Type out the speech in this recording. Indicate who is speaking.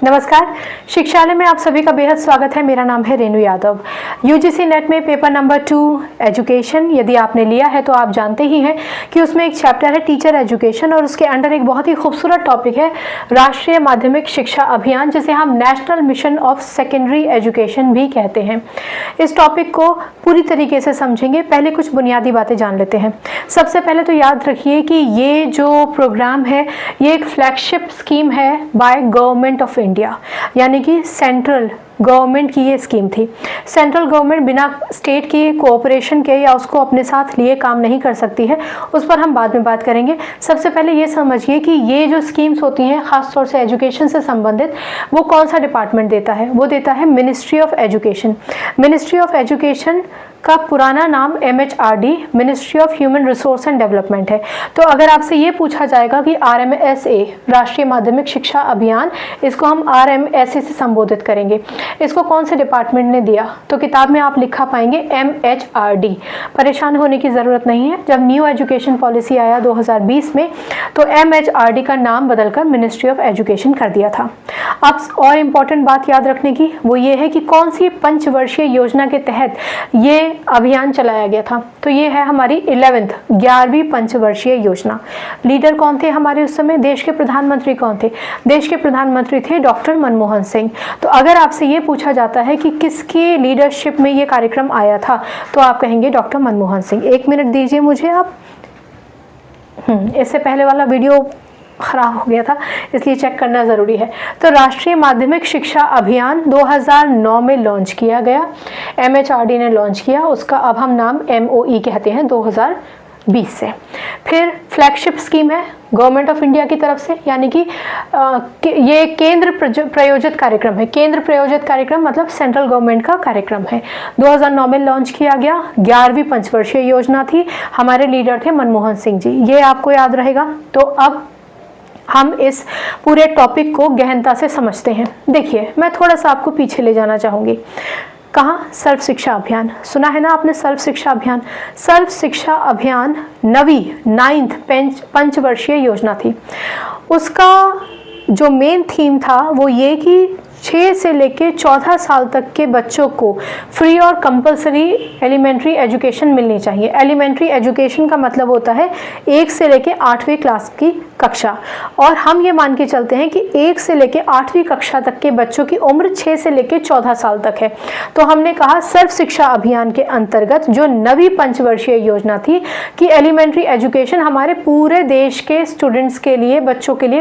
Speaker 1: नमस्कार, शिक्षालय में आप सभी का बेहद स्वागत है। मेरा नाम है रेणु यादव। यूजीसी नेट में पेपर नंबर 2 एजुकेशन यदि आपने लिया है तो आप जानते ही हैं कि उसमें एक चैप्टर है टीचर एजुकेशन और उसके अंडर एक बहुत ही खूबसूरत टॉपिक है राष्ट्रीय माध्यमिक शिक्षा अभियान, जिसे हम national mission of secondary education भी कहते हैं। इस टॉपिक को पूरी तरीके से समझेंगे। पहले कुछ बुनियादी बातें जान लेते हैं। सबसे पहले तो याद रखिए कि ये जो प्रोग्राम है ये एक फ्लैगशिप स्कीम है बाय गवर्नमेंट ऑफ इंडिया, यानी कि सेंट्रल गवर्नमेंट की ये स्कीम थी। सेंट्रल गवर्नमेंट बिना स्टेट की कोऑपरेशन के या उसको अपने साथ लिए काम नहीं कर सकती है, उस पर हम बाद में बात करेंगे। सबसे पहले ये समझिए कि ये जो स्कीम्स होती हैं खास तौर से एजुकेशन से संबंधित, वो कौन सा डिपार्टमेंट देता है? वो देता है ministry of education. Ministry of education का पुराना नाम MHRD ministry of human resource and development है। तो अगर आपसे ये पूछा जाएगा कि RMSA राष्ट्रीय माध्यमिक शिक्षा अभियान, इसको हम RMSA से संबोधित करेंगे। इसको कौन से डिपार्टमेंट ने दिया? तो किताब में आप लिखा पाएंगे MHRD। परेशान होने की ज़रूरत नहीं है। जब न्यू एजुकेशन पॉलिसी आया 2020 में तो MHRD का नाम बदलकर मिनिस्ट्री ऑफ एजुकेशन कर दिया था। अब और इम्पॉर्टेंट बात याद रखने की वो ये है कि कौन सी पंचवर्षीय योजना के तहत ये अभियान चलाया गया था। तो ये है हमारी 11वीं पंचवर्षीय योजना। लीडर कौन थे हमारे उस समय? देश के प्रधानमंत्री कौन थे? देश के प्रधानमंत्री थे डॉक्टर मनमोहन सिंह। तो अगर आपसे ये पूछा जाता है कि किसकी लीडरशिप में ये कार्यक्रम आया था तो आप कहेंगे डॉक्टर मनमोहन सिंह। 1 मिनट दीजिए मुझे आप। इससे पहले वाला वीडियो खराब हो गया था, इसलिए चेक करना ज़रूरी है। तो राष्ट्रीय माध्यमिक शिक्षा अभियान 2009 में लॉन्च किया गया, MHRD ने लॉन्च किया। उसका अब हम नाम MOE कहते हैं 2020 से। फिर फ्लैगशिप स्कीम है गवर्नमेंट ऑफ इंडिया की तरफ से, यानी कि ये केंद्र प्रायोजित कार्यक्रम है। केंद्र प्रायोजित कार्यक्रम मतलब सेंट्रल गवर्नमेंट का कार्यक्रम है। 2009 में लॉन्च किया गया। 11वीं पंचवर्षीय योजना थी। हमारे लीडर थे मनमोहन सिंह जी, ये आपको याद रहेगा। तो अब हम इस पूरे टॉपिक को गहनता से समझते हैं। देखिए, मैं थोड़ा सा आपको पीछे ले जाना चाहूँगी। कहाँ? सर्व शिक्षा अभियान। सुना है ना आपने सर्व शिक्षा अभियान? सर्व शिक्षा अभियान 9th पंचवर्षीय योजना थी। उसका जो मेन थीम था वो ये कि 6 से लेके 14 साल तक के बच्चों को फ्री और कंपलसरी एलिमेंट्री एजुकेशन मिलनी चाहिए। एलिमेंट्री एजुकेशन का मतलब होता है 1 से लेके 8वीं क्लास की कक्षा, और हम ये मान के चलते हैं कि 1 से लेके 8वीं कक्षा तक के बच्चों की उम्र 6 से लेके 14 साल तक है। तो हमने कहा सर्व शिक्षा अभियान के अंतर्गत जो 9वीं पंचवर्षीय योजना थी कि एलिमेंट्री एजुकेशन हमारे पूरे देश के स्टूडेंट्स के लिए, बच्चों के लिए